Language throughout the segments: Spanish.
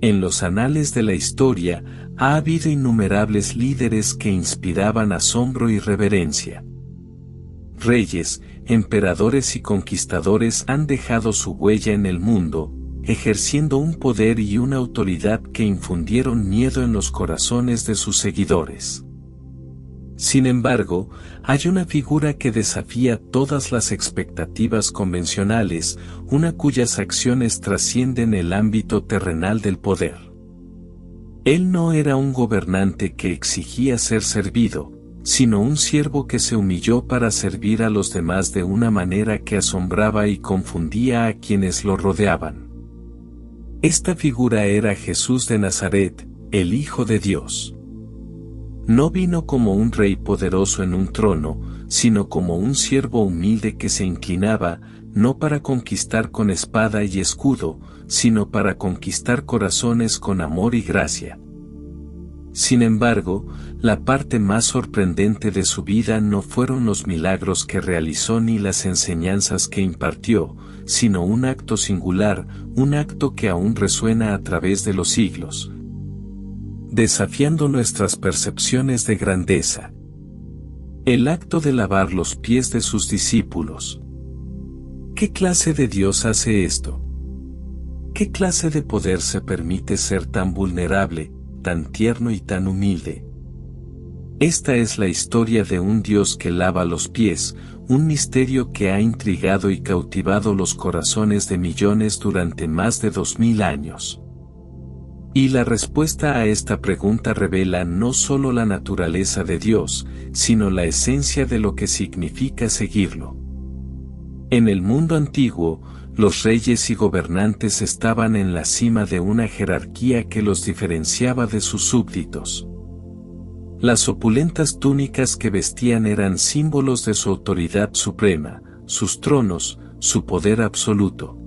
En los anales de la historia, ha habido innumerables líderes que inspiraban asombro y reverencia. Reyes, emperadores y conquistadores han dejado su huella en el mundo, ejerciendo un poder y una autoridad que infundieron miedo en los corazones de sus seguidores. Sin embargo, hay una figura que desafía todas las expectativas convencionales, una cuyas acciones trascienden el ámbito terrenal del poder. Él no era un gobernante que exigía ser servido, sino un siervo que se humilló para servir a los demás de una manera que asombraba y confundía a quienes lo rodeaban. Esta figura era Jesús de Nazaret, el Hijo de Dios. No vino como un rey poderoso en un trono, sino como un siervo humilde que se inclinaba, no para conquistar con espada y escudo, sino para conquistar corazones con amor y gracia. Sin embargo, la parte más sorprendente de su vida no fueron los milagros que realizó ni las enseñanzas que impartió, sino un acto singular, un acto que aún resuena a través de los siglos, desafiando nuestras percepciones de grandeza. El acto de lavar los pies de sus discípulos. ¿Qué clase de Dios hace esto? ¿Qué clase de poder se permite ser tan vulnerable, tan tierno y tan humilde? Esta es la historia de un Dios que lava los pies, un misterio que ha intrigado y cautivado los corazones de millones durante más de 2000 años. Y la respuesta a esta pregunta revela no solo la naturaleza de Dios, sino la esencia de lo que significa seguirlo. En el mundo antiguo, los reyes y gobernantes estaban en la cima de una jerarquía que los diferenciaba de sus súbditos. Las opulentas túnicas que vestían eran símbolos de su autoridad suprema, sus tronos, su poder absoluto.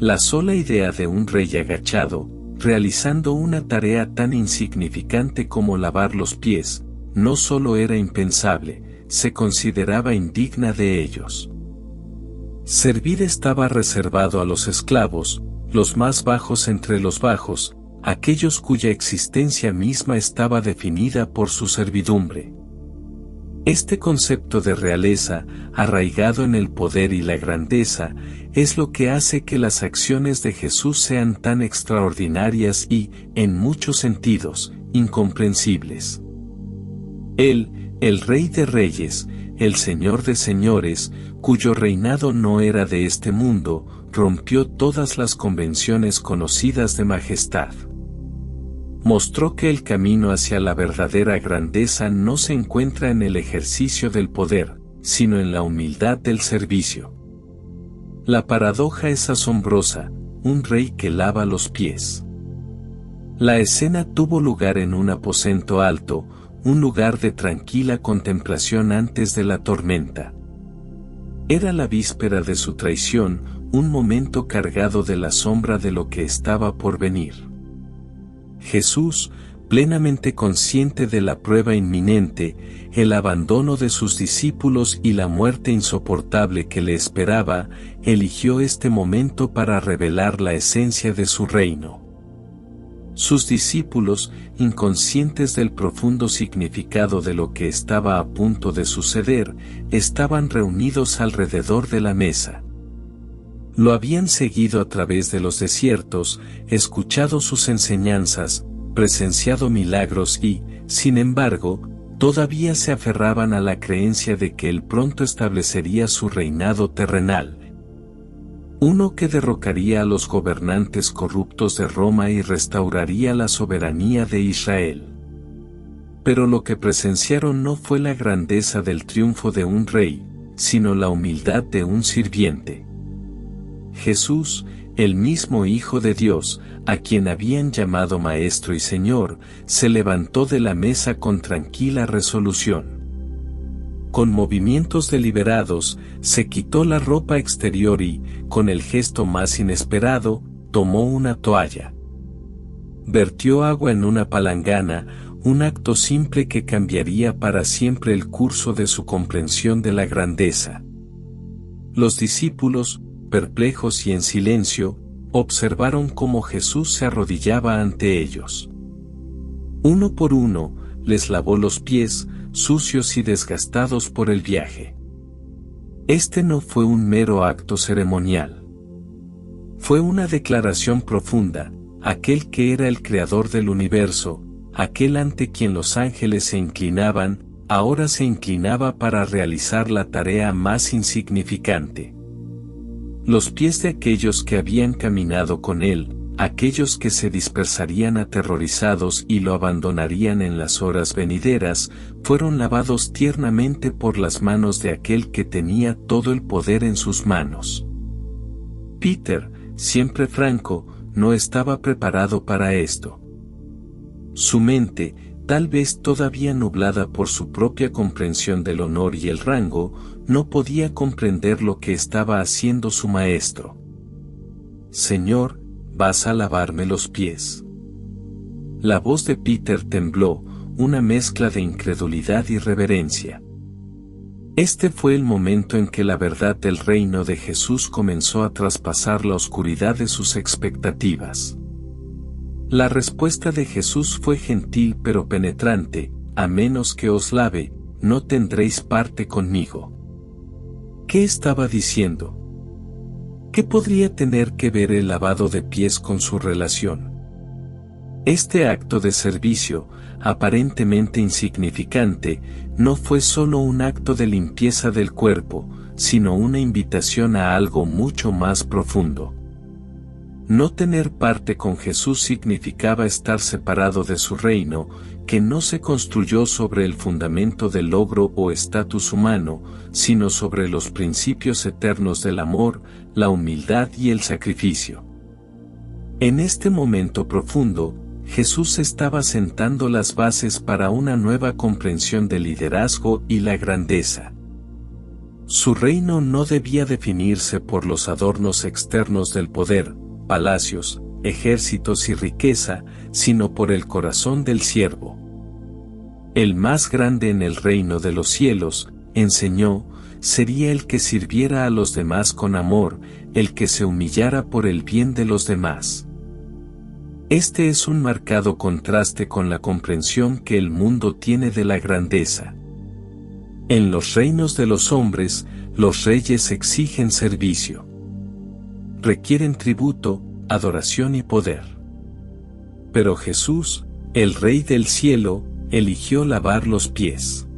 La sola idea de un rey agachado, realizando una tarea tan insignificante como lavar los pies, no solo era impensable, se consideraba indigna de ellos. Servir estaba reservado a los esclavos, los más bajos entre los bajos, aquellos cuya existencia misma estaba definida por su servidumbre. Este concepto de realeza, arraigado en el poder y la grandeza, es lo que hace que las acciones de Jesús sean tan extraordinarias y, en muchos sentidos, incomprensibles. Él, el Rey de Reyes, el Señor de Señores, cuyo reinado no era de este mundo, rompió todas las convenciones conocidas de majestad. Mostró que el camino hacia la verdadera grandeza no se encuentra en el ejercicio del poder, sino en la humildad del servicio. La paradoja es asombrosa, un rey que lava los pies. La escena tuvo lugar en un aposento alto, un lugar de tranquila contemplación antes de la tormenta. Era la víspera de su traición, un momento cargado de la sombra de lo que estaba por venir. Jesús, plenamente consciente de la prueba inminente, el abandono de sus discípulos y la muerte insoportable que le esperaba, eligió este momento para revelar la esencia de su reino. Sus discípulos, inconscientes del profundo significado de lo que estaba a punto de suceder, estaban reunidos alrededor de la mesa. Lo habían seguido a través de los desiertos, escuchado sus enseñanzas, presenciado milagros y, sin embargo, todavía se aferraban a la creencia de que él pronto establecería su reinado terrenal. Uno que derrocaría a los gobernantes corruptos de Roma y restauraría la soberanía de Israel. Pero lo que presenciaron no fue la grandeza del triunfo de un rey, sino la humildad de un sirviente. Jesús, el mismo Hijo de Dios, a quien habían llamado Maestro y Señor, se levantó de la mesa con tranquila resolución. Con movimientos deliberados, se quitó la ropa exterior y, con el gesto más inesperado, tomó una toalla. Vertió agua en una palangana, un acto simple que cambiaría para siempre el curso de su comprensión de la grandeza. Los discípulos, perplejos y en silencio, observaron cómo Jesús se arrodillaba ante ellos. Uno por uno, les lavó los pies, sucios y desgastados por el viaje. Este no fue un mero acto ceremonial. Fue una declaración profunda: aquel que era el creador del universo, aquel ante quien los ángeles se inclinaban, ahora se inclinaba para realizar la tarea más insignificante. Los pies de aquellos que habían caminado con él, aquellos que se dispersarían aterrorizados y lo abandonarían en las horas venideras, fueron lavados tiernamente por las manos de aquel que tenía todo el poder en sus manos. Peter, siempre franco, no estaba preparado para esto. Su mente, tal vez todavía nublada por su propia comprensión del honor y el rango, no podía comprender lo que estaba haciendo su maestro. «Señor, ¿vas a lavarme los pies?». La voz de Peter tembló, una mezcla de incredulidad y reverencia. Este fue el momento en que la verdad del reino de Jesús comenzó a traspasar la oscuridad de sus expectativas. La respuesta de Jesús fue gentil pero penetrante: «A menos que os lave, no tendréis parte conmigo». ¿Qué estaba diciendo? ¿Qué podría tener que ver el lavado de pies con su relación? Este acto de servicio, aparentemente insignificante, no fue solo un acto de limpieza del cuerpo, sino una invitación a algo mucho más profundo. No tener parte con Jesús significaba estar separado de su reino, que no se construyó sobre el fundamento del logro o estatus humano, sino sobre los principios eternos del amor, la humildad y el sacrificio. En este momento profundo, Jesús estaba sentando las bases para una nueva comprensión del liderazgo y la grandeza. Su reino no debía definirse por los adornos externos del poder, palacios, ejércitos y riqueza, sino por el corazón del siervo. El más grande en el reino de los cielos, enseñó, sería el que sirviera a los demás con amor, el que se humillara por el bien de los demás. Este es un marcado contraste con la comprensión que el mundo tiene de la grandeza. En los reinos de los hombres, los reyes exigen servicio. Requieren tributo, adoración y poder. Pero Jesús, el Rey del cielo, eligió lavar los pies.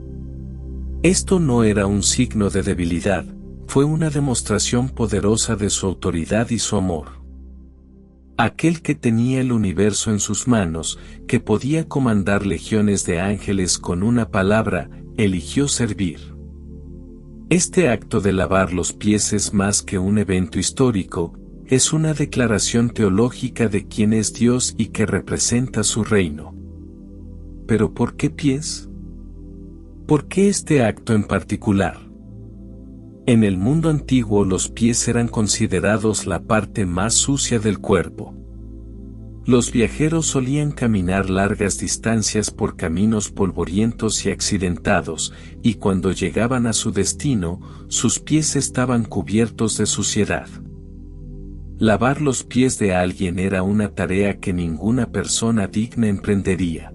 Esto no era un signo de debilidad, fue una demostración poderosa de su autoridad y su amor. Aquel que tenía el universo en sus manos, que podía comandar legiones de ángeles con una palabra, eligió servir. Este acto de lavar los pies es más que un evento histórico, es una declaración teológica de quién es Dios y que representa su reino. ¿Pero por qué pies? ¿Por qué este acto en particular? En el mundo antiguo los pies eran considerados la parte más sucia del cuerpo. Los viajeros solían caminar largas distancias por caminos polvorientos y accidentados, y cuando llegaban a su destino, sus pies estaban cubiertos de suciedad. Lavar los pies de alguien era una tarea que ninguna persona digna emprendería.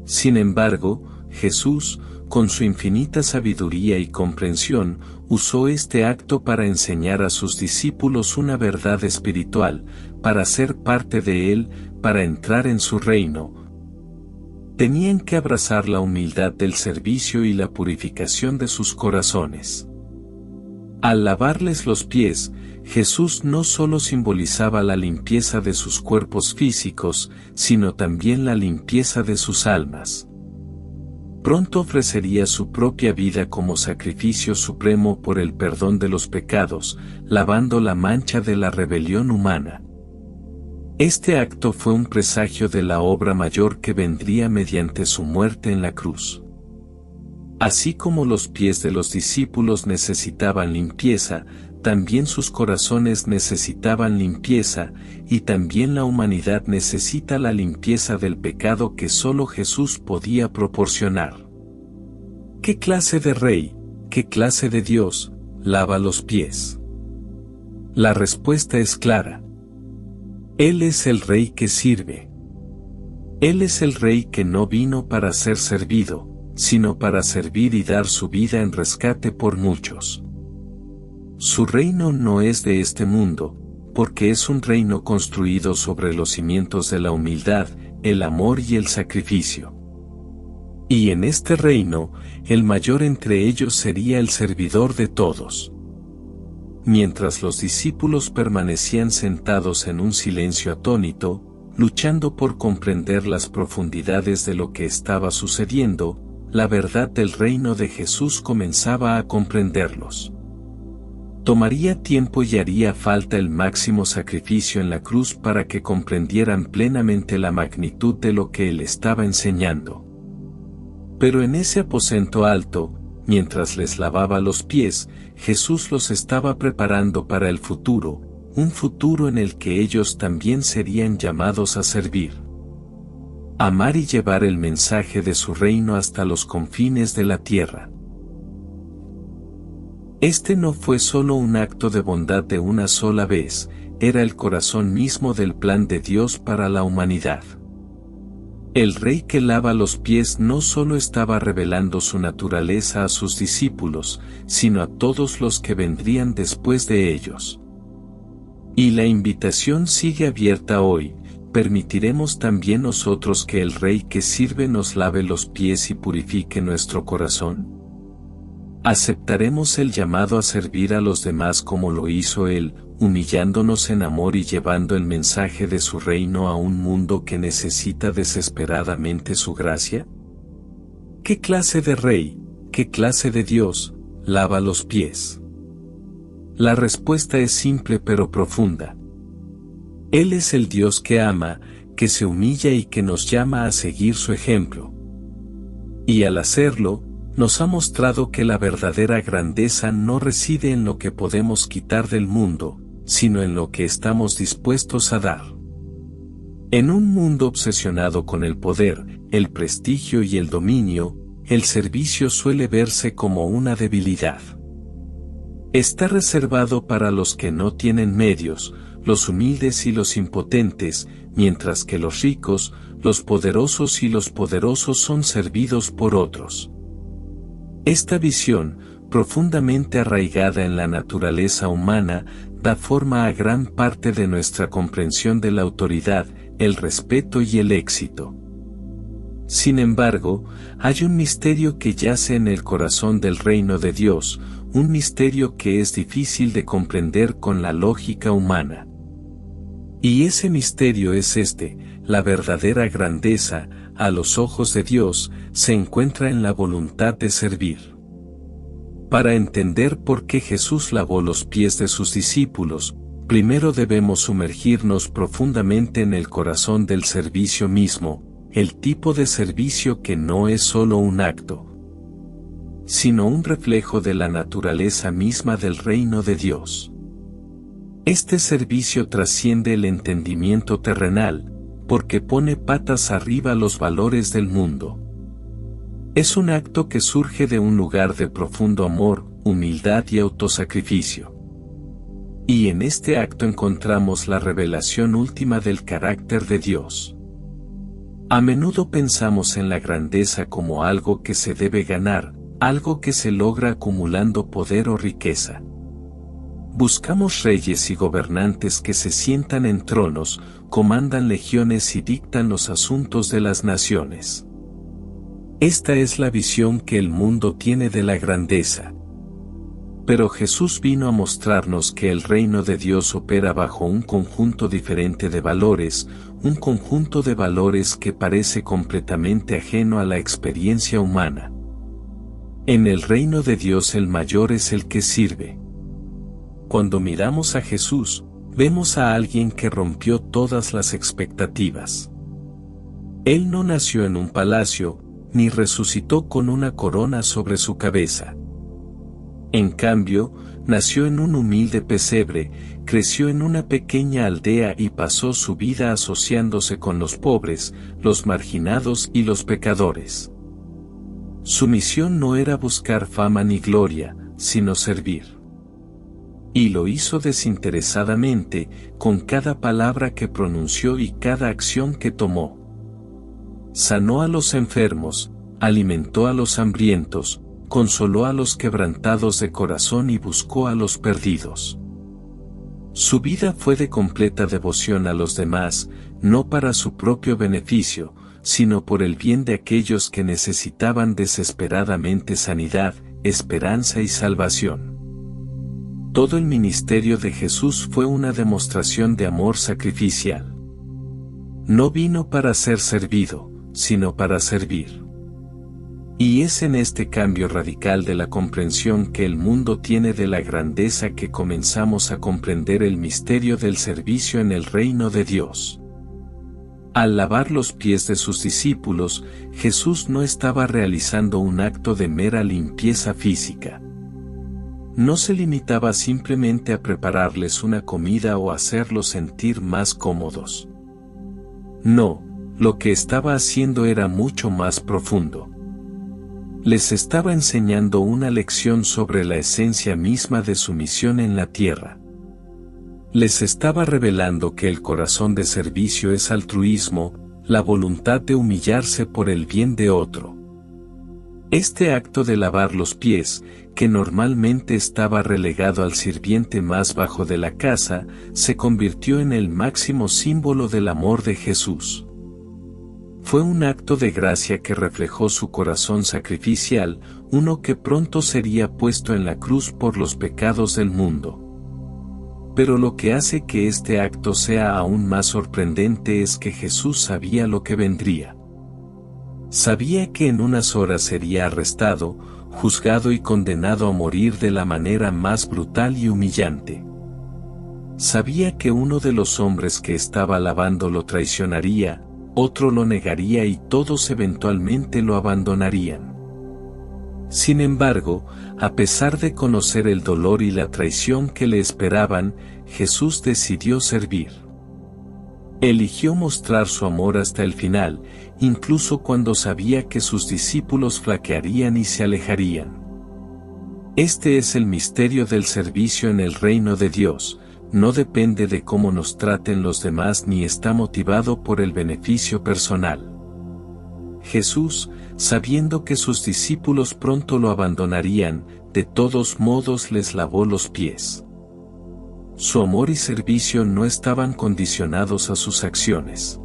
Sin embargo, Jesús, con su infinita sabiduría y comprensión, usó este acto para enseñar a sus discípulos una verdad espiritual, para ser parte de él, para entrar en su reino. Tenían que abrazar la humildad del servicio y la purificación de sus corazones. Al lavarles los pies, Jesús no solo simbolizaba la limpieza de sus cuerpos físicos, sino también la limpieza de sus almas. Pronto ofrecería su propia vida como sacrificio supremo por el perdón de los pecados, lavando la mancha de la rebelión humana. Este acto fue un presagio de la obra mayor que vendría mediante su muerte en la cruz. Así como los pies de los discípulos necesitaban limpieza, también sus corazones necesitaban limpieza, y también la humanidad necesita la limpieza del pecado que solo Jesús podía proporcionar. ¿Qué clase de rey, qué clase de Dios, lava los pies? La respuesta es clara. Él es el Rey que sirve. Él es el Rey que no vino para ser servido, sino para servir y dar su vida en rescate por muchos. Su reino no es de este mundo, porque es un reino construido sobre los cimientos de la humildad, el amor y el sacrificio. Y en este reino, el mayor entre ellos sería el servidor de todos. Mientras los discípulos permanecían sentados en un silencio atónito, luchando por comprender las profundidades de lo que estaba sucediendo, la verdad del reino de Jesús comenzaba a comprenderlos. Tomaría tiempo y haría falta el máximo sacrificio en la cruz para que comprendieran plenamente la magnitud de lo que él estaba enseñando. Pero en ese aposento alto, mientras les lavaba los pies, Jesús los estaba preparando para el futuro, un futuro en el que ellos también serían llamados a servir. Amar y llevar el mensaje de su reino hasta los confines de la tierra. Este no fue solo un acto de bondad de una sola vez, era el corazón mismo del plan de Dios para la humanidad. El Rey que lava los pies no solo estaba revelando su naturaleza a sus discípulos, sino a todos los que vendrían después de ellos. Y la invitación sigue abierta hoy. ¿Permitiremos también nosotros que el Rey que sirve nos lave los pies y purifique nuestro corazón? ¿Aceptaremos el llamado a servir a los demás como lo hizo Él, humillándonos en amor y llevando el mensaje de su reino a un mundo que necesita desesperadamente su gracia? ¿Qué clase de Rey, qué clase de Dios, lava los pies? La respuesta es simple pero profunda. Él es el Dios que ama, que se humilla y que nos llama a seguir su ejemplo. Y al hacerlo, nos ha mostrado que la verdadera grandeza no reside en lo que podemos quitar del mundo, sino en lo que estamos dispuestos a dar. En un mundo obsesionado con el poder, el prestigio y el dominio, el servicio suele verse como una debilidad. Está reservado para los que no tienen medios, los humildes y los impotentes, mientras que los ricos, los poderosos y los poderosos son servidos por otros. Esta visión, profundamente arraigada en la naturaleza humana, da forma a gran parte de nuestra comprensión de la autoridad, el respeto y el éxito. Sin embargo, hay un misterio que yace en el corazón del reino de Dios, un misterio que es difícil de comprender con la lógica humana. Y ese misterio es la verdadera grandeza, a los ojos de Dios, se encuentra en la voluntad de servir. Para entender por qué Jesús lavó los pies de sus discípulos, primero debemos sumergirnos profundamente en el corazón del servicio mismo, el tipo de servicio que no es solo un acto, sino un reflejo de la naturaleza misma del reino de Dios. Este servicio trasciende el entendimiento terrenal, porque pone patas arriba los valores del mundo. Es un acto que surge de un lugar de profundo amor, humildad y autosacrificio. Y en este acto encontramos la revelación última del carácter de Dios. A menudo pensamos en la grandeza como algo que se debe ganar, algo que se logra acumulando poder o riqueza. Buscamos reyes y gobernantes que se sientan en tronos, comandan legiones y dictan los asuntos de las naciones. Esta es la visión que el mundo tiene de la grandeza. Pero Jesús vino a mostrarnos que el reino de Dios opera bajo un conjunto diferente de valores, un conjunto de valores que parece completamente ajeno a la experiencia humana. En el reino de Dios el mayor es el que sirve. Cuando miramos a Jesús, vemos a alguien que rompió todas las expectativas. Él no nació en un palacio, ni resucitó con una corona sobre su cabeza. En cambio, nació en un humilde pesebre, creció en una pequeña aldea y pasó su vida asociándose con los pobres, los marginados y los pecadores. Su misión no era buscar fama ni gloria, sino servir. Y lo hizo desinteresadamente, con cada palabra que pronunció y cada acción que tomó. Sanó a los enfermos, alimentó a los hambrientos, consoló a los quebrantados de corazón y buscó a los perdidos. Su vida fue de completa devoción a los demás, no para su propio beneficio, sino por el bien de aquellos que necesitaban desesperadamente sanidad, esperanza y salvación. Todo el ministerio de Jesús fue una demostración de amor sacrificial. No vino para ser servido, sino para servir. Y es en este cambio radical de la comprensión que el mundo tiene de la grandeza que comenzamos a comprender el misterio del servicio en el reino de Dios. Al lavar los pies de sus discípulos, Jesús no estaba realizando un acto de mera limpieza física. No se limitaba simplemente a prepararles una comida o hacerlos sentir más cómodos. No, lo que estaba haciendo era mucho más profundo. Les estaba enseñando una lección sobre la esencia misma de su misión en la tierra. Les estaba revelando que el corazón de servicio es altruismo, la voluntad de humillarse por el bien de otro. Este acto de lavar los pies, que normalmente estaba relegado al sirviente más bajo de la casa, se convirtió en el máximo símbolo del amor de Jesús. Fue un acto de gracia que reflejó su corazón sacrificial, uno que pronto sería puesto en la cruz por los pecados del mundo. Pero lo que hace que este acto sea aún más sorprendente es que Jesús sabía lo que vendría. Sabía que en unas horas sería arrestado, juzgado y condenado a morir de la manera más brutal y humillante. Sabía que uno de los hombres que estaba lavando lo traicionaría, otro lo negaría y todos eventualmente lo abandonarían. Sin embargo, a pesar de conocer el dolor y la traición que le esperaban, Jesús decidió servir. Eligió mostrar su amor hasta el final, incluso cuando sabía que sus discípulos flaquearían y se alejarían. Este es el misterio del servicio en el reino de Dios. No depende de cómo nos traten los demás ni está motivado por el beneficio personal. Jesús, sabiendo que sus discípulos pronto lo abandonarían, de todos modos les lavó los pies. Su amor y servicio no estaban condicionados a sus acciones.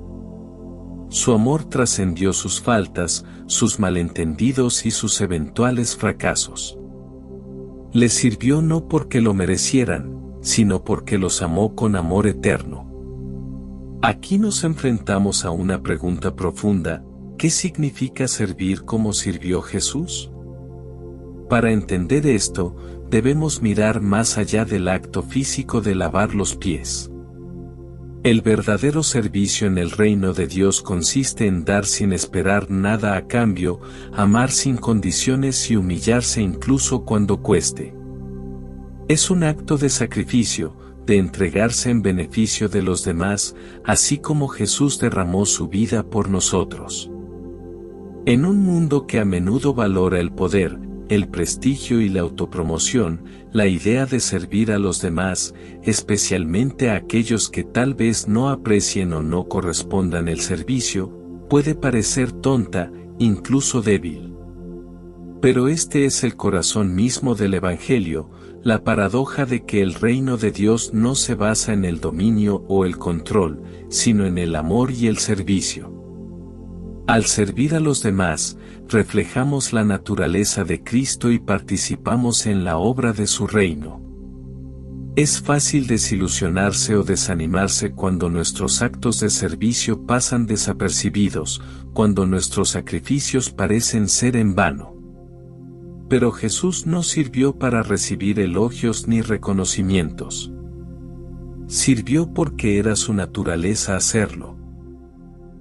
Su amor trascendió sus faltas, sus malentendidos y sus eventuales fracasos. Les sirvió no porque lo merecieran, sino porque los amó con amor eterno. Aquí nos enfrentamos a una pregunta profunda: ¿qué significa servir como sirvió Jesús? Para entender esto, debemos mirar más allá del acto físico de lavar los pies. El verdadero servicio en el reino de Dios consiste en dar sin esperar nada a cambio, amar sin condiciones y humillarse incluso cuando cueste. Es un acto de sacrificio, de entregarse en beneficio de los demás, así como Jesús derramó su vida por nosotros. En un mundo que a menudo valora el poder, el prestigio y la autopromoción, la idea de servir a los demás, especialmente a aquellos que tal vez no aprecien o no correspondan el servicio, puede parecer tonta, incluso débil. Pero este es el corazón mismo del Evangelio, la paradoja de que el reino de Dios no se basa en el dominio o el control, sino en el amor y el servicio. Al servir a los demás, reflejamos la naturaleza de Cristo y participamos en la obra de su reino. Es fácil desilusionarse o desanimarse cuando nuestros actos de servicio pasan desapercibidos, cuando nuestros sacrificios parecen ser en vano. Pero Jesús no sirvió para recibir elogios ni reconocimientos. Sirvió porque era su naturaleza hacerlo.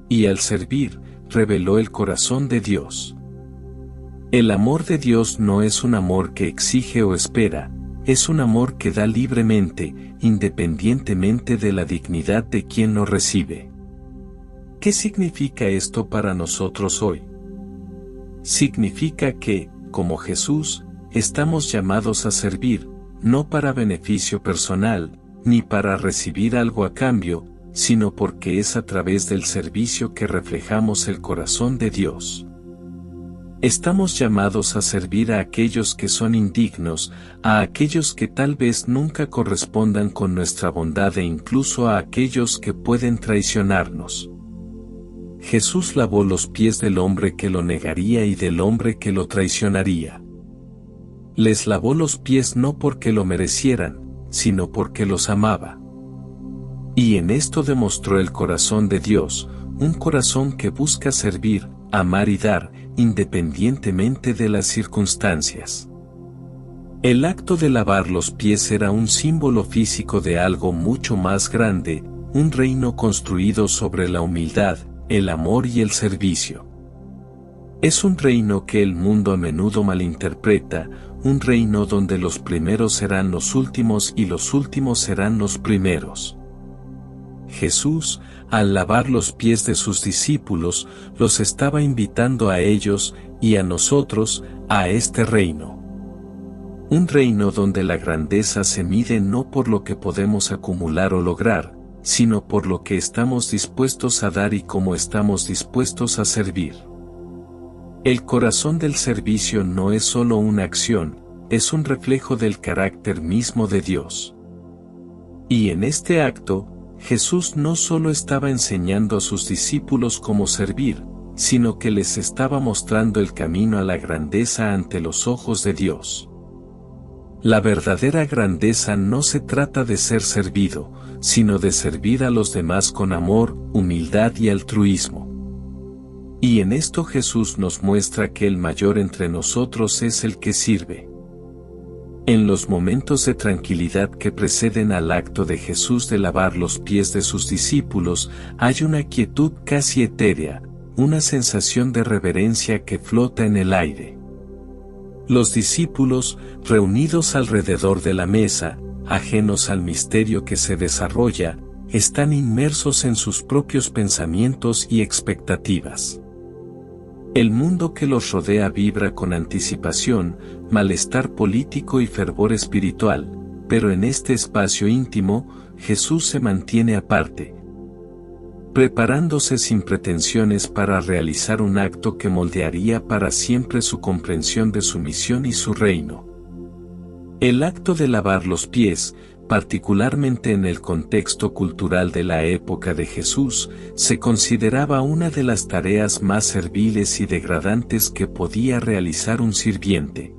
Y al servir, reveló el corazón de Dios. El amor de Dios no es un amor que exige o espera, es un amor que da libremente, independientemente de la dignidad de quien lo recibe. ¿Qué significa esto para nosotros hoy? Significa que, como Jesús, estamos llamados a servir, no para beneficio personal, ni para recibir algo a cambio, sino porque es a través del servicio que reflejamos el corazón de Dios. Estamos llamados a servir a aquellos que son indignos, a aquellos que tal vez nunca correspondan con nuestra bondad e incluso a aquellos que pueden traicionarnos. Jesús lavó los pies del hombre que lo negaría y del hombre que lo traicionaría. Les lavó los pies no porque lo merecieran, sino porque los amaba. Y en esto demostró el corazón de Dios, un corazón que busca servir, amar y dar, independientemente de las circunstancias. El acto de lavar los pies era un símbolo físico de algo mucho más grande, un reino construido sobre la humildad, el amor y el servicio. Es un reino que el mundo a menudo malinterpreta, un reino donde los primeros serán los últimos y los últimos serán los primeros. Jesús, al lavar los pies de sus discípulos, los estaba invitando a ellos, y a nosotros, a este reino. Un reino donde la grandeza se mide no por lo que podemos acumular o lograr, sino por lo que estamos dispuestos a dar y cómo estamos dispuestos a servir. El corazón del servicio no es solo una acción, es un reflejo del carácter mismo de Dios. Y en este acto, Jesús no solo estaba enseñando a sus discípulos cómo servir, sino que les estaba mostrando el camino a la grandeza ante los ojos de Dios. La verdadera grandeza no se trata de ser servido, sino de servir a los demás con amor, humildad y altruismo. Y en esto Jesús nos muestra que el mayor entre nosotros es el que sirve. En los momentos de tranquilidad que preceden al acto de Jesús de lavar los pies de sus discípulos, hay una quietud casi etérea, una sensación de reverencia que flota en el aire. Los discípulos, reunidos alrededor de la mesa, ajenos al misterio que se desarrolla, están inmersos en sus propios pensamientos y expectativas. El mundo que los rodea vibra con anticipación, malestar político y fervor espiritual, pero en este espacio íntimo, Jesús se mantiene aparte, preparándose sin pretensiones para realizar un acto que moldearía para siempre su comprensión de su misión y su reino. El acto de lavar los pies, particularmente en el contexto cultural de la época de Jesús, se consideraba una de las tareas más serviles y degradantes que podía realizar un sirviente.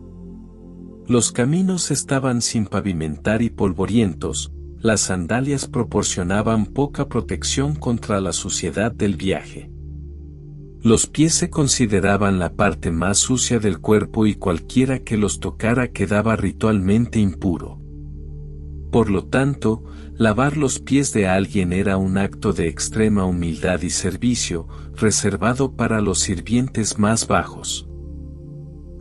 Los caminos estaban sin pavimentar y polvorientos, las sandalias proporcionaban poca protección contra la suciedad del viaje. Los pies se consideraban la parte más sucia del cuerpo y cualquiera que los tocara quedaba ritualmente impuro. Por lo tanto, lavar los pies de alguien era un acto de extrema humildad y servicio, reservado para los sirvientes más bajos.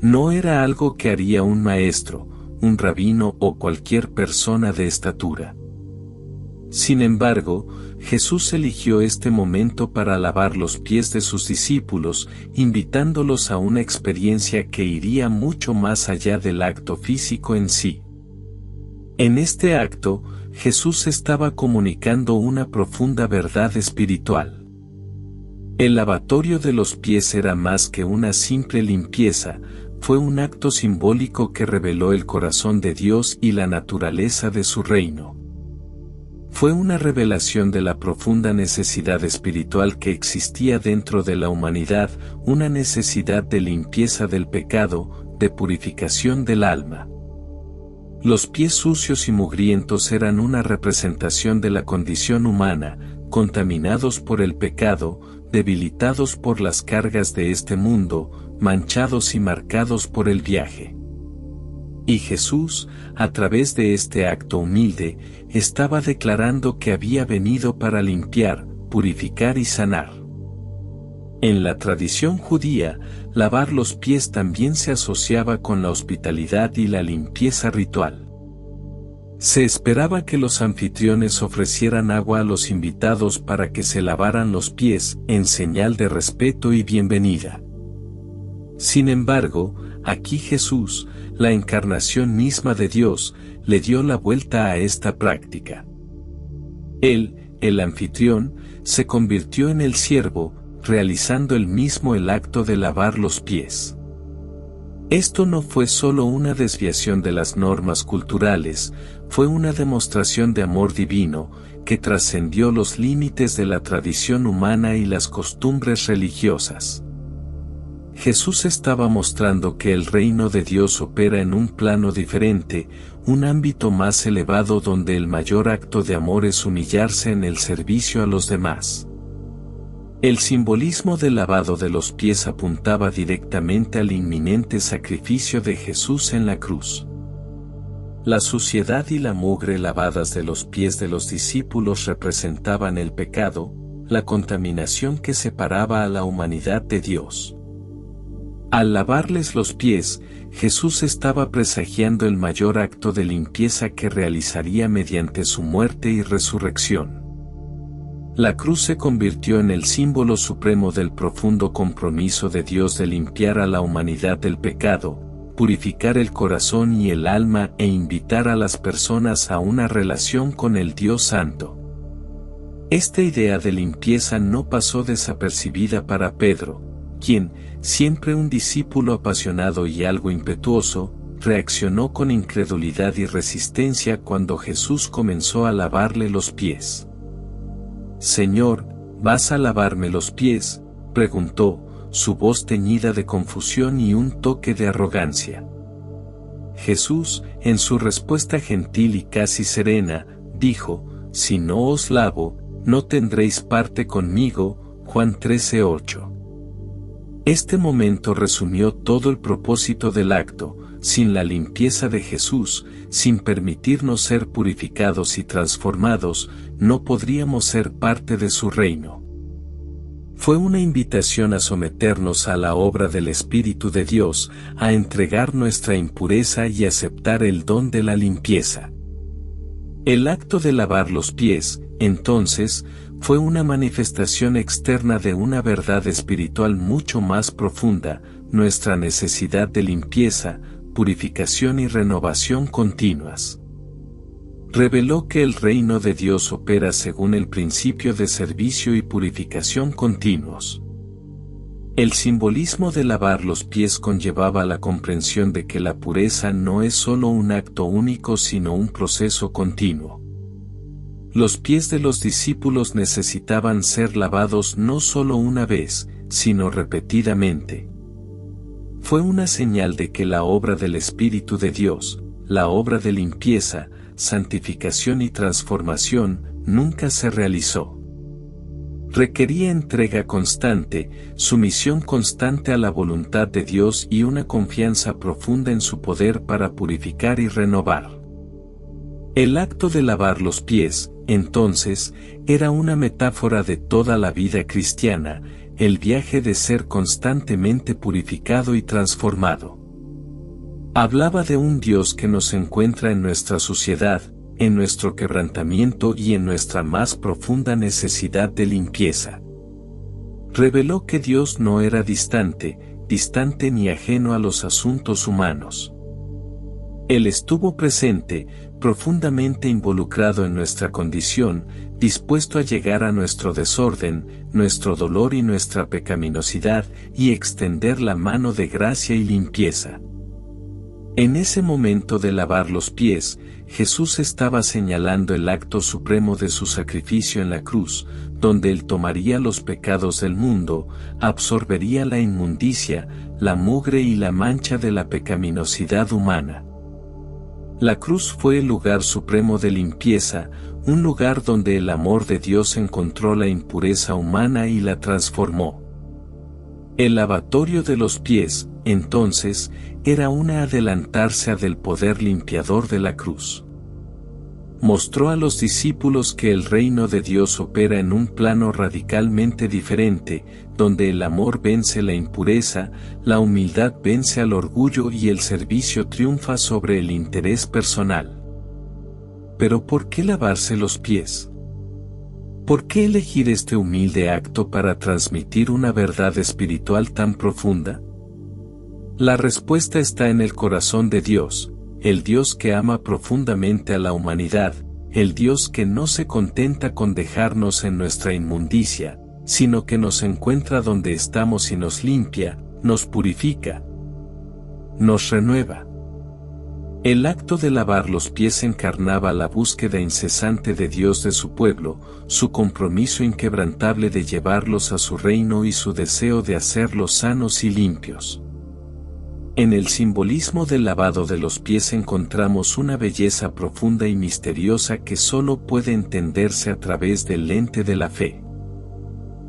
No era algo que haría un maestro, un rabino o cualquier persona de estatura. Sin embargo, Jesús eligió este momento para lavar los pies de sus discípulos, invitándolos a una experiencia que iría mucho más allá del acto físico en sí. En este acto, Jesús estaba comunicando una profunda verdad espiritual. El lavatorio de los pies era más que una simple limpieza, fue un acto simbólico que reveló el corazón de Dios y la naturaleza de su reino. Fue una revelación de la profunda necesidad espiritual que existía dentro de la humanidad, una necesidad de limpieza del pecado, de purificación del alma. Los pies sucios y mugrientos eran una representación de la condición humana, contaminados por el pecado, debilitados por las cargas de este mundo, manchados y marcados por el viaje. Y Jesús, a través de este acto humilde, estaba declarando que había venido para limpiar, purificar y sanar. En la tradición judía, lavar los pies también se asociaba con la hospitalidad y la limpieza ritual. Se esperaba que los anfitriones ofrecieran agua a los invitados para que se lavaran los pies, en señal de respeto y bienvenida. Sin embargo, aquí Jesús, la encarnación misma de Dios, le dio la vuelta a esta práctica. Él, el anfitrión, se convirtió en el siervo, realizando él mismo el acto de lavar los pies. Esto no fue solo una desviación de las normas culturales, fue una demostración de amor divino, que trascendió los límites de la tradición humana y las costumbres religiosas. Jesús estaba mostrando que el reino de Dios opera en un plano diferente, un ámbito más elevado donde el mayor acto de amor es humillarse en el servicio a los demás. El simbolismo del lavado de los pies apuntaba directamente al inminente sacrificio de Jesús en la cruz. La suciedad y la mugre lavadas de los pies de los discípulos representaban el pecado, la contaminación que separaba a la humanidad de Dios. Al lavarles los pies, Jesús estaba presagiando el mayor acto de limpieza que realizaría mediante su muerte y resurrección. La cruz se convirtió en el símbolo supremo del profundo compromiso de Dios de limpiar a la humanidad del pecado, purificar el corazón y el alma e invitar a las personas a una relación con el Dios Santo. Esta idea de limpieza no pasó desapercibida para Pedro, quien, siempre un discípulo apasionado y algo impetuoso, reaccionó con incredulidad y resistencia cuando Jesús comenzó a lavarle los pies. «Señor, ¿vas a lavarme los pies?», preguntó, su voz teñida de confusión y un toque de arrogancia. Jesús, en su respuesta gentil y casi serena, dijo, «Si no os lavo, no tendréis parte conmigo», Juan 13:8. Este momento resumió todo el propósito del acto. Sin la limpieza de Jesús, sin permitirnos ser purificados y transformados, no podríamos ser parte de su reino. Fue una invitación a someternos a la obra del Espíritu de Dios, a entregar nuestra impureza y aceptar el don de la limpieza. El acto de lavar los pies, entonces, fue una manifestación externa de una verdad espiritual mucho más profunda, nuestra necesidad de limpieza, purificación y renovación continuas. Reveló que el reino de Dios opera según el principio de servicio y purificación continuos. El simbolismo de lavar los pies conllevaba la comprensión de que la pureza no es solo un acto único sino un proceso continuo. Los pies de los discípulos necesitaban ser lavados no solo una vez, sino repetidamente. Fue una señal de que la obra del Espíritu de Dios, la obra de limpieza, santificación y transformación, nunca se realizó. Requería entrega constante, sumisión constante a la voluntad de Dios y una confianza profunda en su poder para purificar y renovar. El acto de lavar los pies, entonces, era una metáfora de toda la vida cristiana, el viaje de ser constantemente purificado y transformado. Hablaba de un Dios que nos encuentra en nuestra suciedad, en nuestro quebrantamiento y en nuestra más profunda necesidad de limpieza. Reveló que Dios no era distante ni ajeno a los asuntos humanos. Él estuvo presente, profundamente involucrado en nuestra condición, dispuesto a llegar a nuestro desorden, nuestro dolor y nuestra pecaminosidad, y extender la mano de gracia y limpieza. En ese momento de lavar los pies, Jesús estaba señalando el acto supremo de su sacrificio en la cruz, donde Él tomaría los pecados del mundo, absorbería la inmundicia, la mugre y la mancha de la pecaminosidad humana. La cruz fue el lugar supremo de limpieza, un lugar donde el amor de Dios encontró la impureza humana y la transformó. El lavatorio de los pies, entonces, era un adelantarse del poder limpiador de la cruz. Mostró a los discípulos que el reino de Dios opera en un plano radicalmente diferente, donde el amor vence la impureza, la humildad vence al orgullo y el servicio triunfa sobre el interés personal. Pero ¿por qué lavarse los pies? ¿Por qué elegir este humilde acto para transmitir una verdad espiritual tan profunda? La respuesta está en el corazón de Dios, el Dios que ama profundamente a la humanidad, el Dios que no se contenta con dejarnos en nuestra inmundicia, sino que nos encuentra donde estamos y nos limpia, nos purifica, nos renueva. El acto de lavar los pies encarnaba la búsqueda incesante de Dios de su pueblo, su compromiso inquebrantable de llevarlos a su reino y su deseo de hacerlos sanos y limpios. En el simbolismo del lavado de los pies encontramos una belleza profunda y misteriosa que solo puede entenderse a través del lente de la fe.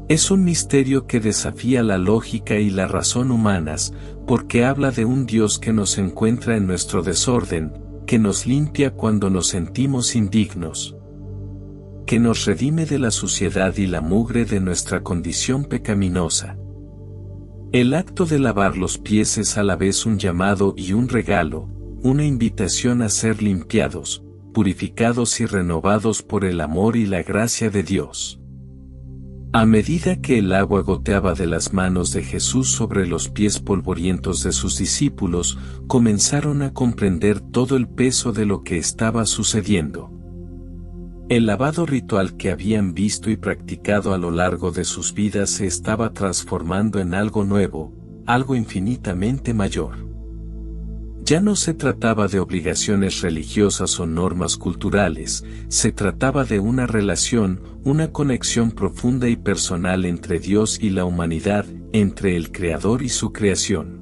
Es un misterio que desafía la lógica y la razón humanas, porque habla de un Dios que nos encuentra en nuestro desorden, que nos limpia cuando nos sentimos indignos, que nos redime de la suciedad y la mugre de nuestra condición pecaminosa. El acto de lavar los pies es a la vez un llamado y un regalo, una invitación a ser limpiados, purificados y renovados por el amor y la gracia de Dios. A medida que el agua goteaba de las manos de Jesús sobre los pies polvorientos de sus discípulos, comenzaron a comprender todo el peso de lo que estaba sucediendo. El lavado ritual que habían visto y practicado a lo largo de sus vidas se estaba transformando en algo nuevo, algo infinitamente mayor. Ya no se trataba de obligaciones religiosas o normas culturales, se trataba de una relación, una conexión profunda y personal entre Dios y la humanidad, entre el Creador y su creación.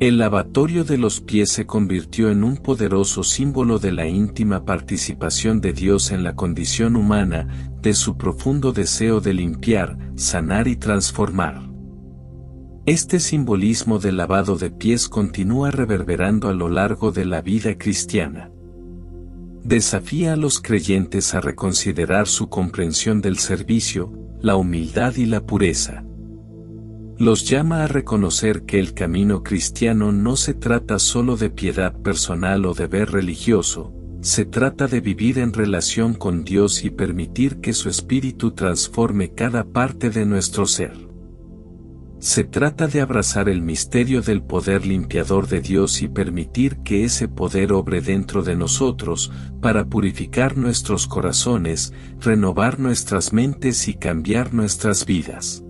El lavatorio de los pies se convirtió en un poderoso símbolo de la íntima participación de Dios en la condición humana, de su profundo deseo de limpiar, sanar y transformar. Este simbolismo del lavado de pies continúa reverberando a lo largo de la vida cristiana. Desafía a los creyentes a reconsiderar su comprensión del servicio, la humildad y la pureza. Los llama a reconocer que el camino cristiano no se trata solo de piedad personal o deber religioso, se trata de vivir en relación con Dios y permitir que su Espíritu transforme cada parte de nuestro ser. Se trata de abrazar el misterio del poder limpiador de Dios y permitir que ese poder obre dentro de nosotros, para purificar nuestros corazones, renovar nuestras mentes y cambiar nuestras vidas.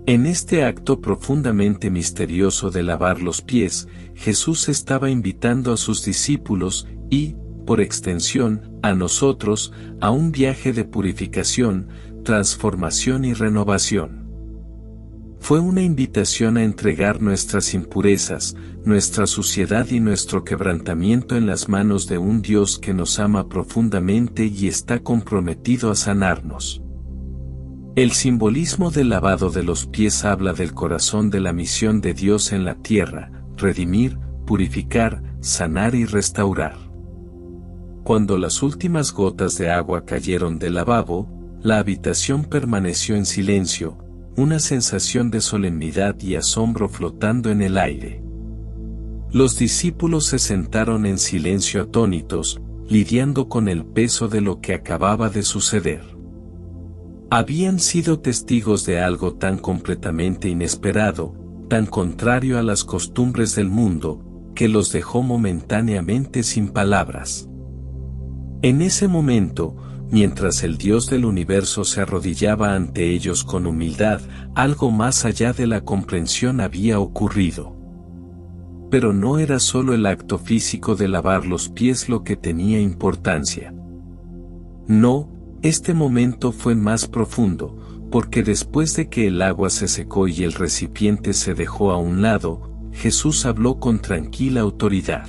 En este acto profundamente misterioso de lavar los pies, Jesús estaba invitando a sus discípulos, y, por extensión, a nosotros, a un viaje de purificación, transformación y renovación. Fue una invitación a entregar nuestras impurezas, nuestra suciedad y nuestro quebrantamiento en las manos de un Dios que nos ama profundamente y está comprometido a sanarnos. El simbolismo del lavado de los pies habla del corazón de la misión de Dios en la tierra: redimir, purificar, sanar y restaurar. Cuando las últimas gotas de agua cayeron del lavabo, la habitación permaneció en silencio, una sensación de solemnidad y asombro flotando en el aire. Los discípulos se sentaron en silencio atónitos, lidiando con el peso de lo que acababa de suceder. Habían sido testigos de algo tan completamente inesperado, tan contrario a las costumbres del mundo, que los dejó momentáneamente sin palabras. En ese momento, mientras el Dios del universo se arrodillaba ante ellos con humildad, algo más allá de la comprensión había ocurrido. Pero no era solo el acto físico de lavar los pies lo que tenía importancia. No, este momento fue más profundo, porque después de que el agua se secó y el recipiente se dejó a un lado, Jesús habló con tranquila autoridad.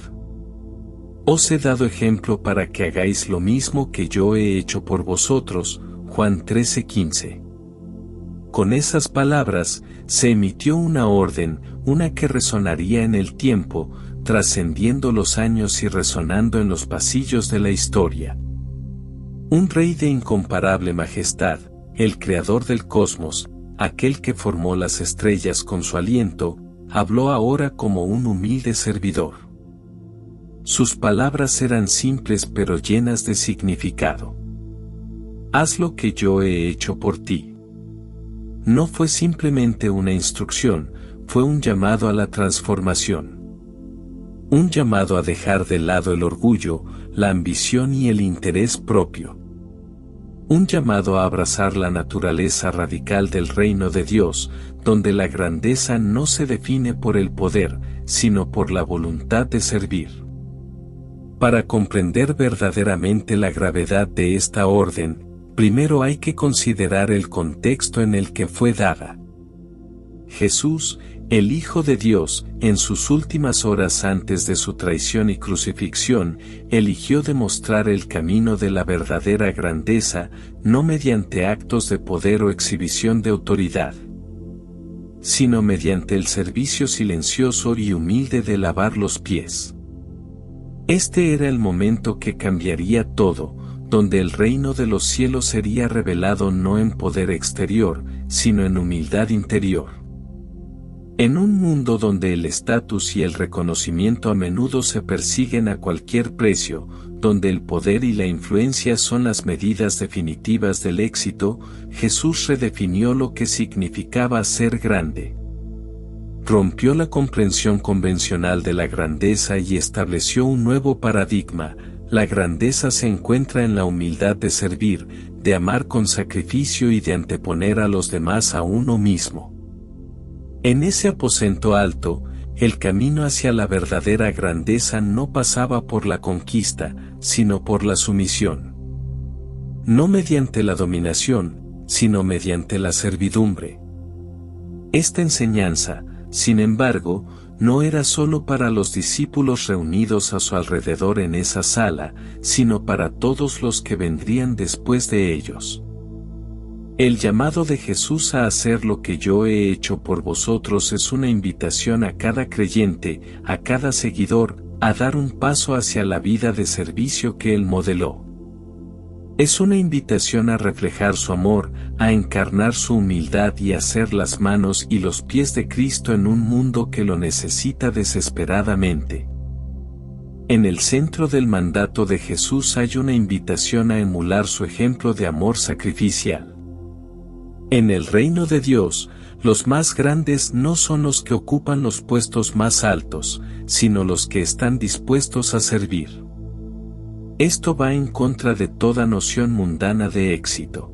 Os he dado ejemplo para que hagáis lo mismo que yo he hecho por vosotros. Juan 13:15. Con esas palabras, se emitió una orden, una que resonaría en el tiempo, trascendiendo los años y resonando en los pasillos de la historia. Un rey de incomparable majestad, el creador del cosmos, aquel que formó las estrellas con su aliento, habló ahora como un humilde servidor. Sus palabras eran simples pero llenas de significado. Haz lo que yo he hecho por ti. No fue simplemente una instrucción, fue un llamado a la transformación. Un llamado a dejar de lado el orgullo, la ambición y el interés propio. Un llamado a abrazar la naturaleza radical del reino de Dios, donde la grandeza no se define por el poder, sino por la voluntad de servir. Para comprender verdaderamente la gravedad de esta orden, primero hay que considerar el contexto en el que fue dada. Jesús, el Hijo de Dios, en sus últimas horas antes de su traición y crucifixión, eligió demostrar el camino de la verdadera grandeza, no mediante actos de poder o exhibición de autoridad, sino mediante el servicio silencioso y humilde de lavar los pies. Este era el momento que cambiaría todo, donde el reino de los cielos sería revelado no en poder exterior, sino en humildad interior. En un mundo donde el estatus y el reconocimiento a menudo se persiguen a cualquier precio, donde el poder y la influencia son las medidas definitivas del éxito, Jesús redefinió lo que significaba ser grande. Rompió la comprensión convencional de la grandeza y estableció un nuevo paradigma. La grandeza se encuentra en la humildad de servir, de amar con sacrificio y de anteponer a los demás a uno mismo. En ese aposento alto, el camino hacia la verdadera grandeza no pasaba por la conquista, sino por la sumisión. No mediante la dominación, sino mediante la servidumbre. Esta enseñanza, sin embargo, no era solo para los discípulos reunidos a su alrededor en esa sala, sino para todos los que vendrían después de ellos. El llamado de Jesús a hacer lo que yo he hecho por vosotros es una invitación a cada creyente, a cada seguidor, a dar un paso hacia la vida de servicio que Él modeló. Es una invitación a reflejar su amor, a encarnar su humildad y a ser las manos y los pies de Cristo en un mundo que lo necesita desesperadamente. En el centro del mandato de Jesús hay una invitación a emular su ejemplo de amor sacrificial. En el reino de Dios, los más grandes no son los que ocupan los puestos más altos, sino los que están dispuestos a servir. Esto va en contra de toda noción mundana de éxito.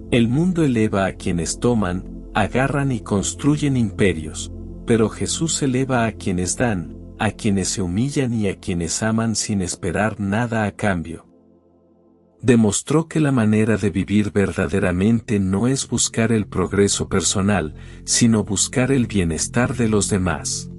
El mundo eleva a quienes toman, agarran y construyen imperios, pero Jesús eleva a quienes dan, a quienes se humillan y a quienes aman sin esperar nada a cambio. Demostró que la manera de vivir verdaderamente no es buscar el progreso personal, sino buscar el bienestar de los demás.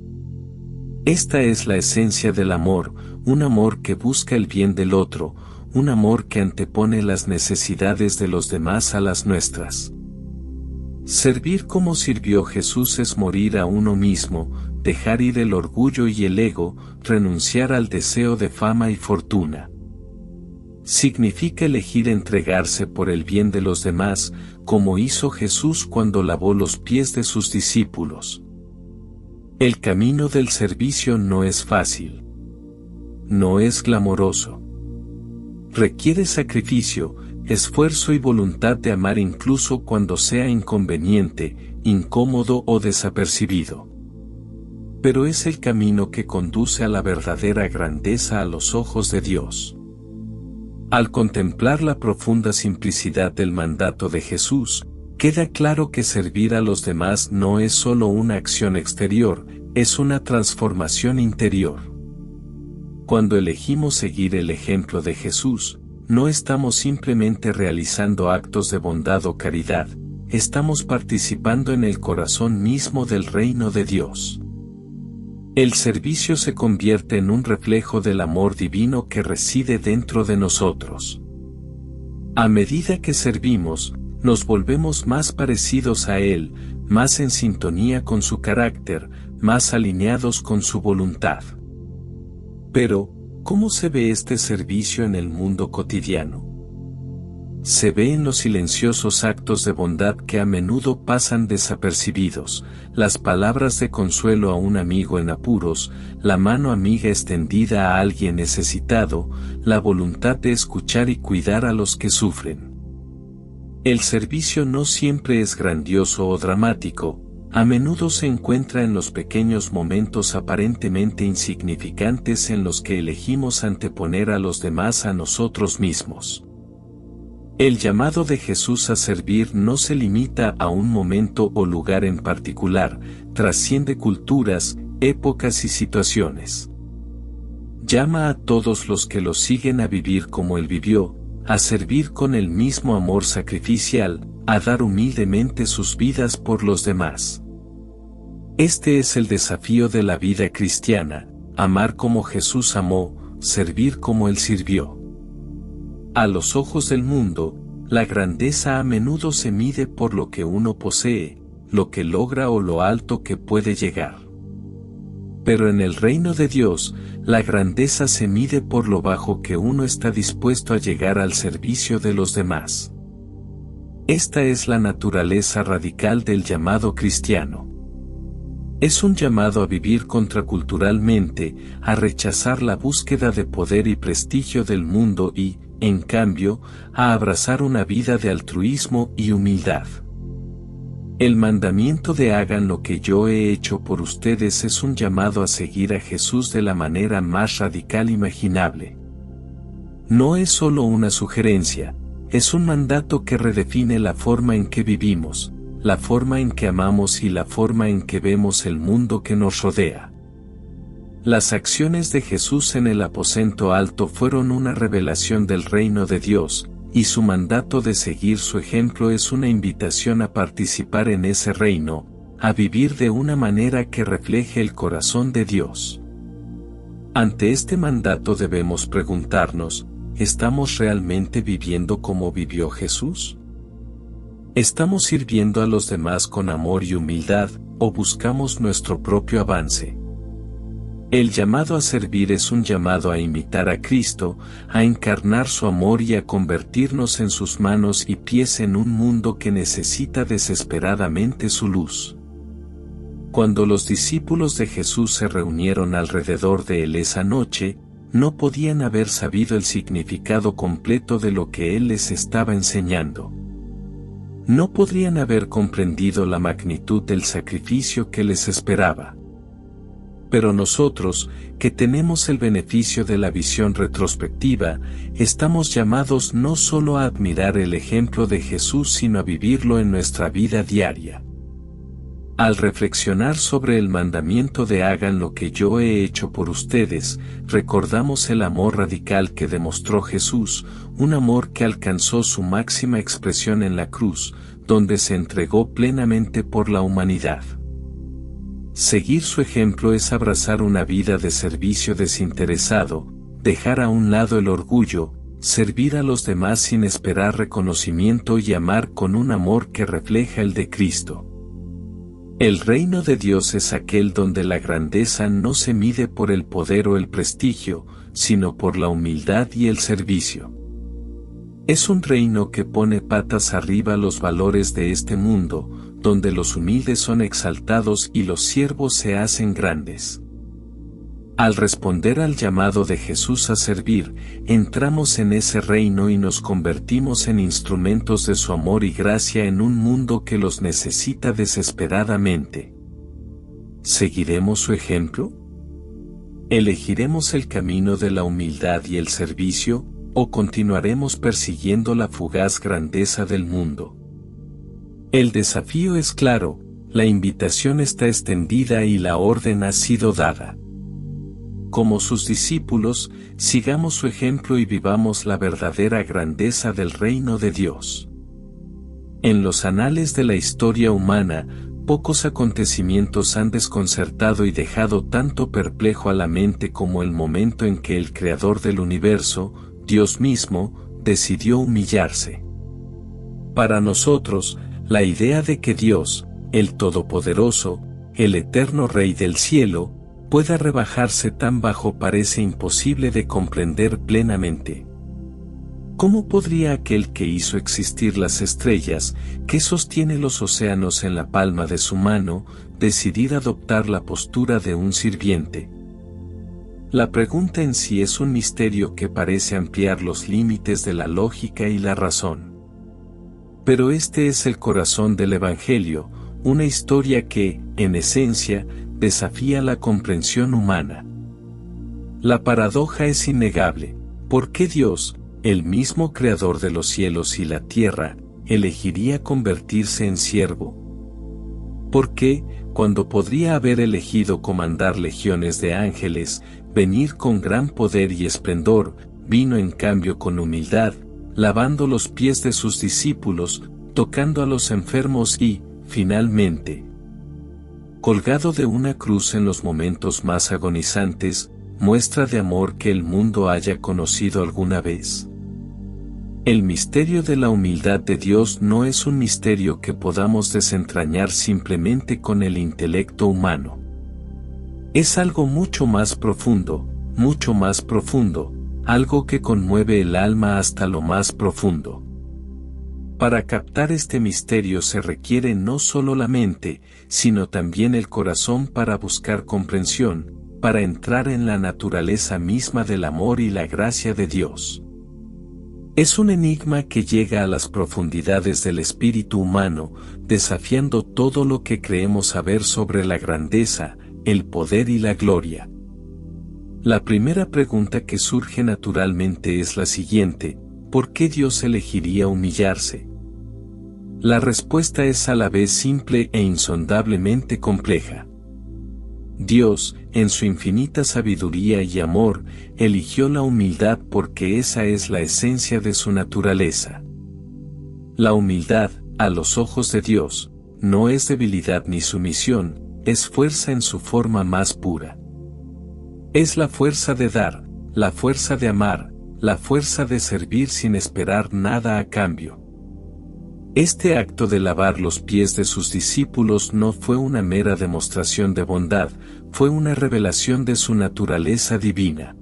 Esta es la esencia del amor, un amor que busca el bien del otro, un amor que antepone las necesidades de los demás a las nuestras. Servir como sirvió Jesús es morir a uno mismo, dejar ir el orgullo y el ego, renunciar al deseo de fama y fortuna. Significa elegir entregarse por el bien de los demás, como hizo Jesús cuando lavó los pies de sus discípulos. El camino del servicio no es fácil. No es glamoroso. Requiere sacrificio, esfuerzo y voluntad de amar incluso cuando sea inconveniente, incómodo o desapercibido. Pero es el camino que conduce a la verdadera grandeza a los ojos de Dios. Al contemplar la profunda simplicidad del mandato de Jesús, queda claro que servir a los demás no es solo una acción exterior, es una transformación interior. Cuando elegimos seguir el ejemplo de Jesús, no estamos simplemente realizando actos de bondad o caridad, estamos participando en el corazón mismo del reino de Dios. El servicio se convierte en un reflejo del amor divino que reside dentro de nosotros. A medida que servimos, nos volvemos más parecidos a Él, más en sintonía con su carácter, más alineados con su voluntad. Pero, ¿cómo se ve este servicio en el mundo cotidiano? Se ve en los silenciosos actos de bondad que a menudo pasan desapercibidos, las palabras de consuelo a un amigo en apuros, la mano amiga extendida a alguien necesitado, la voluntad de escuchar y cuidar a los que sufren. El servicio no siempre es grandioso o dramático, A menudo se encuentra en los pequeños momentos aparentemente insignificantes en los que elegimos anteponer a los demás a nosotros mismos. El llamado de Jesús a servir no se limita a un momento o lugar en particular, trasciende culturas, épocas y situaciones. Llama a todos los que lo siguen a vivir como Él vivió, a servir con el mismo amor sacrificial, a dar humildemente sus vidas por los demás. Este es el desafío de la vida cristiana, amar como Jesús amó, servir como Él sirvió. A los ojos del mundo, la grandeza a menudo se mide por lo que uno posee, lo que logra o lo alto que puede llegar. Pero en el reino de Dios, la grandeza se mide por lo bajo que uno está dispuesto a llegar al servicio de los demás. Esta es la naturaleza radical del llamado cristiano. Es un llamado a vivir contraculturalmente, a rechazar la búsqueda de poder y prestigio del mundo y, en cambio, a abrazar una vida de altruismo y humildad. El mandamiento de hagan lo que yo he hecho por ustedes es un llamado a seguir a Jesús de la manera más radical imaginable. No es solo una sugerencia, es un mandato que redefine la forma en que vivimos, la forma en que amamos y la forma en que vemos el mundo que nos rodea. Las acciones de Jesús en el aposento alto fueron una revelación del reino de Dios, y su mandato de seguir su ejemplo es una invitación a participar en ese reino, a vivir de una manera que refleje el corazón de Dios. Ante este mandato debemos preguntarnos, ¿estamos realmente viviendo como vivió Jesús? ¿Estamos sirviendo a los demás con amor y humildad, o buscamos nuestro propio avance? El llamado a servir es un llamado a imitar a Cristo, a encarnar su amor y a convertirnos en sus manos y pies en un mundo que necesita desesperadamente su luz. Cuando los discípulos de Jesús se reunieron alrededor de él esa noche, no podían haber sabido el significado completo de lo que él les estaba enseñando. No podrían haber comprendido la magnitud del sacrificio que les esperaba. Pero nosotros, que tenemos el beneficio de la visión retrospectiva, estamos llamados no solo a admirar el ejemplo de Jesús sino a vivirlo en nuestra vida diaria. Al reflexionar sobre el mandamiento de hagan lo que yo he hecho por ustedes, recordamos el amor radical que demostró Jesús, un amor que alcanzó su máxima expresión en la cruz, donde se entregó plenamente por la humanidad. Seguir su ejemplo es abrazar una vida de servicio desinteresado, dejar a un lado el orgullo, servir a los demás sin esperar reconocimiento y amar con un amor que refleja el de Cristo. El reino de Dios es aquel donde la grandeza no se mide por el poder o el prestigio, sino por la humildad y el servicio. Es un reino que pone patas arriba los valores de este mundo, donde los humildes son exaltados y los siervos se hacen grandes. Al responder al llamado de Jesús a servir, entramos en ese reino y nos convertimos en instrumentos de su amor y gracia en un mundo que los necesita desesperadamente. ¿Seguiremos su ejemplo? ¿Elegiremos el camino de la humildad y el servicio, o continuaremos persiguiendo la fugaz grandeza del mundo? El desafío es claro, la invitación está extendida y la orden ha sido dada. Como sus discípulos, sigamos su ejemplo y vivamos la verdadera grandeza del reino de Dios. En los anales de la historia humana, pocos acontecimientos han desconcertado y dejado tanto perplejo a la mente como el momento en que el Creador del universo, Dios mismo, decidió humillarse. Para nosotros, la idea de que Dios, el Todopoderoso, el eterno Rey del cielo, pueda rebajarse tan bajo parece imposible de comprender plenamente. ¿Cómo podría aquel que hizo existir las estrellas, que sostiene los océanos en la palma de su mano, decidir adoptar la postura de un sirviente? La pregunta en sí es un misterio que parece ampliar los límites de la lógica y la razón. Pero este es el corazón del Evangelio, una historia que, en esencia, desafía la comprensión humana. La paradoja es innegable. ¿Por qué Dios, el mismo creador de los cielos y la tierra, elegiría convertirse en siervo? ¿Por qué, cuando podría haber elegido comandar legiones de ángeles, venir con gran poder y esplendor, vino en cambio con humildad, lavando los pies de sus discípulos, tocando a los enfermos y, finalmente, colgado de una cruz en los momentos más agonizantes, muestra de amor que el mundo haya conocido alguna vez? El misterio de la humildad de Dios no es un misterio que podamos desentrañar simplemente con el intelecto humano. Es algo mucho más profundo, algo que conmueve el alma hasta lo más profundo. Para captar este misterio se requiere no solo la mente, sino también el corazón para buscar comprensión, para entrar en la naturaleza misma del amor y la gracia de Dios. Es un enigma que llega a las profundidades del espíritu humano, desafiando todo lo que creemos saber sobre la grandeza, el poder y la gloria. La primera pregunta que surge naturalmente es la siguiente: ¿por qué Dios elegiría humillarse? La respuesta es a la vez simple e insondablemente compleja. Dios, en su infinita sabiduría y amor, eligió la humildad porque esa es la esencia de su naturaleza. La humildad, a los ojos de Dios, no es debilidad ni sumisión, es fuerza en su forma más pura. Es la fuerza de dar, la fuerza de amar, la fuerza de servir sin esperar nada a cambio. Este acto de lavar los pies de sus discípulos no fue una mera demostración de bondad, fue una revelación de su naturaleza divina.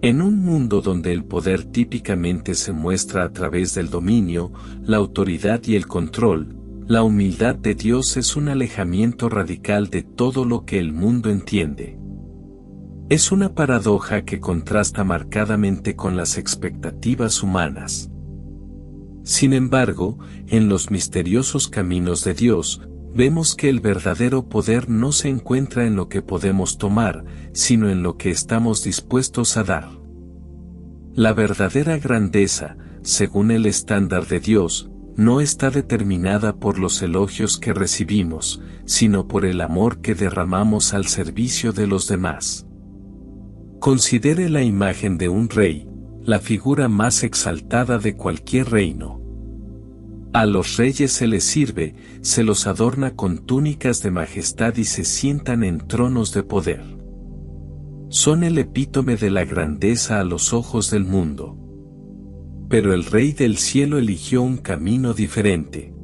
En un mundo donde el poder típicamente se muestra a través del dominio, la autoridad y el control, la humildad de Dios es un alejamiento radical de todo lo que el mundo entiende. Es una paradoja que contrasta marcadamente con las expectativas humanas. Sin embargo, en los misteriosos caminos de Dios, vemos que el verdadero poder no se encuentra en lo que podemos tomar, sino en lo que estamos dispuestos a dar. La verdadera grandeza, según el estándar de Dios, no está determinada por los elogios que recibimos, sino por el amor que derramamos al servicio de los demás. Considere la imagen de un rey, la figura más exaltada de cualquier reino. A los reyes se les sirve, se los adorna con túnicas de majestad y se sientan en tronos de poder. Son el epítome de la grandeza a los ojos del mundo. Pero el Rey del cielo eligió un camino diferente.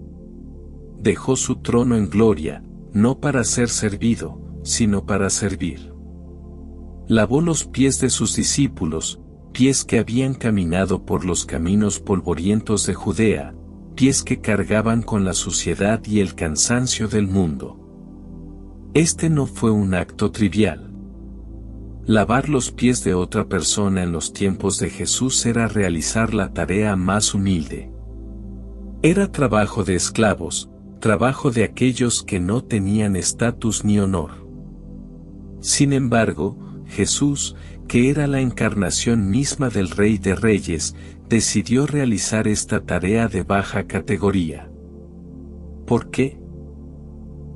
Dejó su trono en gloria, no para ser servido, sino para servir. Lavó los pies de sus discípulos, pies que habían caminado por los caminos polvorientos de Judea, pies que cargaban con la suciedad y el cansancio del mundo. Este no fue un acto trivial. Lavar los pies de otra persona en los tiempos de Jesús era realizar la tarea más humilde. Era trabajo de esclavos, trabajo de aquellos que no tenían estatus ni honor. Sin embargo, Jesús, que era la encarnación misma del Rey de Reyes, decidió realizar esta tarea de baja categoría. ¿Por qué?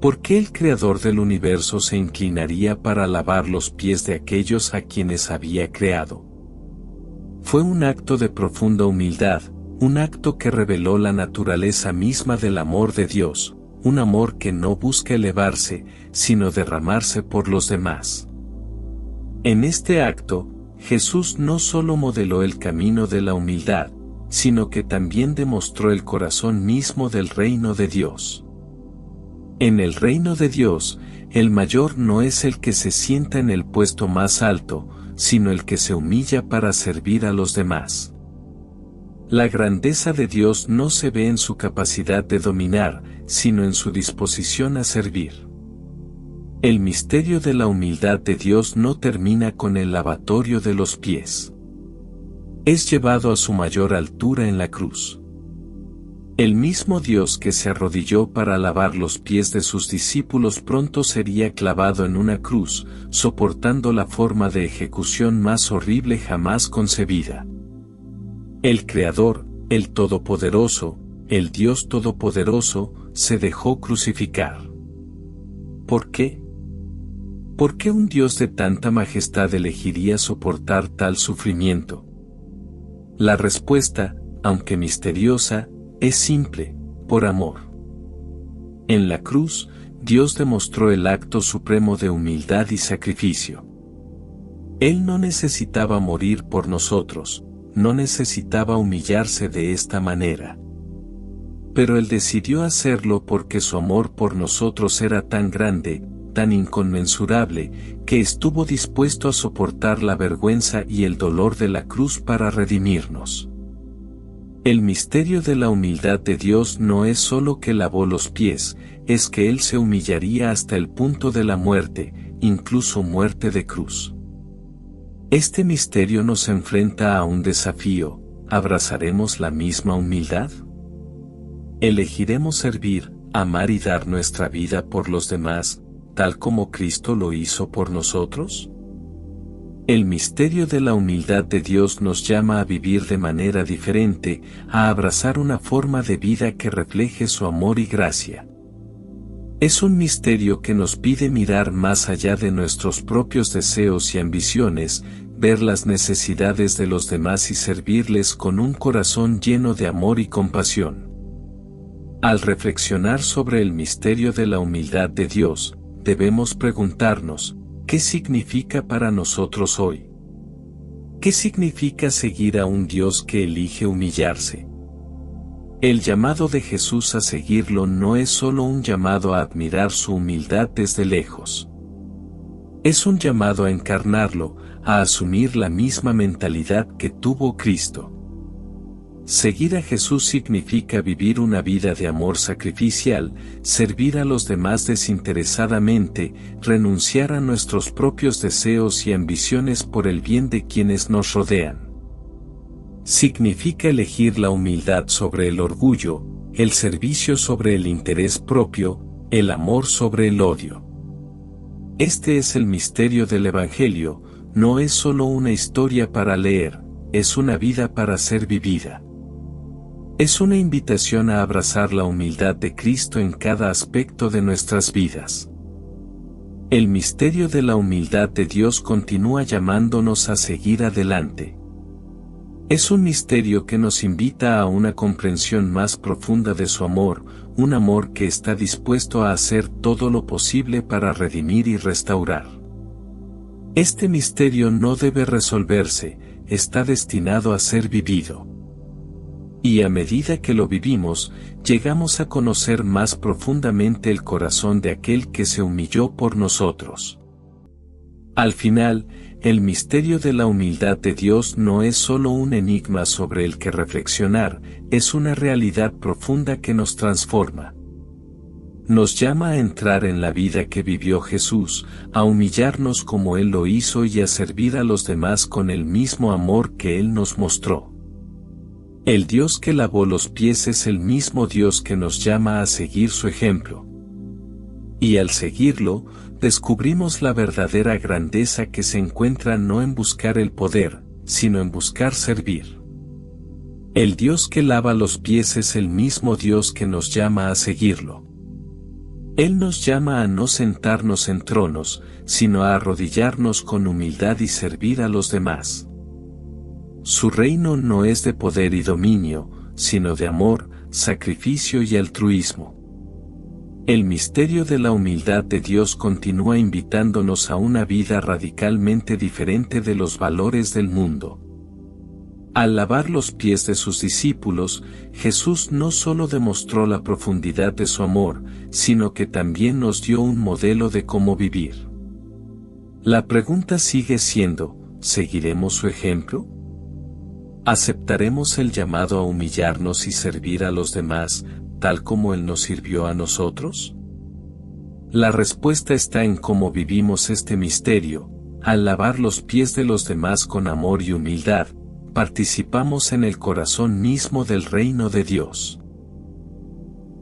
¿Por qué el Creador del universo se inclinaría para lavar los pies de aquellos a quienes había creado? Fue un acto de profunda humildad, un acto que reveló la naturaleza misma del amor de Dios, un amor que no busca elevarse, sino derramarse por los demás. En este acto, Jesús no solo modeló el camino de la humildad, sino que también demostró el corazón mismo del reino de Dios. En el reino de Dios, el mayor no es el que se sienta en el puesto más alto, sino el que se humilla para servir a los demás. La grandeza de Dios no se ve en su capacidad de dominar, sino en su disposición a servir. El misterio de la humildad de Dios no termina con el lavatorio de los pies. Es llevado a su mayor altura en la cruz. El mismo Dios que se arrodilló para lavar los pies de sus discípulos pronto sería clavado en una cruz, soportando la forma de ejecución más horrible jamás concebida. El Creador, el Todopoderoso, el Dios Todopoderoso, se dejó crucificar. ¿Por qué? ¿Por qué un Dios de tanta majestad elegiría soportar tal sufrimiento? La respuesta, aunque misteriosa, es simple: por amor. En la cruz, Dios demostró el acto supremo de humildad y sacrificio. Él no necesitaba morir por nosotros, no necesitaba humillarse de esta manera. Pero Él decidió hacerlo porque su amor por nosotros era tan grande, tan inconmensurable, que estuvo dispuesto a soportar la vergüenza y el dolor de la cruz para redimirnos. El misterio de la humildad de Dios no es solo que lavó los pies, es que Él se humillaría hasta el punto de la muerte, incluso muerte de cruz. Este misterio nos enfrenta a un desafío: ¿abrazaremos la misma humildad? ¿Elegiremos servir, amar y dar nuestra vida por los demás, tal como Cristo lo hizo por nosotros? El misterio de la humildad de Dios nos llama a vivir de manera diferente, a abrazar una forma de vida que refleje su amor y gracia. Es un misterio que nos pide mirar más allá de nuestros propios deseos y ambiciones, ver las necesidades de los demás y servirles con un corazón lleno de amor y compasión. Al reflexionar sobre el misterio de la humildad de Dios, debemos preguntarnos: ¿qué significa para nosotros hoy? ¿Qué significa seguir a un Dios que elige humillarse? El llamado de Jesús a seguirlo no es solo un llamado a admirar su humildad desde lejos. Es un llamado a encarnarlo, a asumir la misma mentalidad que tuvo Cristo. Seguir a Jesús significa vivir una vida de amor sacrificial, servir a los demás desinteresadamente, renunciar a nuestros propios deseos y ambiciones por el bien de quienes nos rodean. Significa elegir la humildad sobre el orgullo, el servicio sobre el interés propio, el amor sobre el odio. Este es el misterio del Evangelio: no es solo una historia para leer, es una vida para ser vivida. Es una invitación a abrazar la humildad de Cristo en cada aspecto de nuestras vidas. El misterio de la humildad de Dios continúa llamándonos a seguir adelante. Es un misterio que nos invita a una comprensión más profunda de su amor, un amor que está dispuesto a hacer todo lo posible para redimir y restaurar. Este misterio no debe resolverse, está destinado a ser vivido. Y a medida que lo vivimos, llegamos a conocer más profundamente el corazón de aquel que se humilló por nosotros. Al final, el misterio de la humildad de Dios no es solo un enigma sobre el que reflexionar, es una realidad profunda que nos transforma. Nos llama a entrar en la vida que vivió Jesús, a humillarnos como Él lo hizo y a servir a los demás con el mismo amor que Él nos mostró. El Dios que lavó los pies es el mismo Dios que nos llama a seguir su ejemplo. Y al seguirlo, descubrimos la verdadera grandeza que se encuentra no en buscar el poder, sino en buscar servir. El Dios que lava los pies es el mismo Dios que nos llama a seguirlo. Él nos llama a no sentarnos en tronos, sino a arrodillarnos con humildad y servir a los demás. Su reino no es de poder y dominio, sino de amor, sacrificio y altruismo. El misterio de la humildad de Dios continúa invitándonos a una vida radicalmente diferente de los valores del mundo. Al lavar los pies de sus discípulos, Jesús no solo demostró la profundidad de su amor, sino que también nos dio un modelo de cómo vivir. La pregunta sigue siendo: ¿seguiremos su ejemplo? ¿Aceptaremos el llamado a humillarnos y servir a los demás, tal como Él nos sirvió a nosotros? La respuesta está en cómo vivimos este misterio. Al lavar los pies de los demás con amor y humildad, participamos en el corazón mismo del reino de Dios.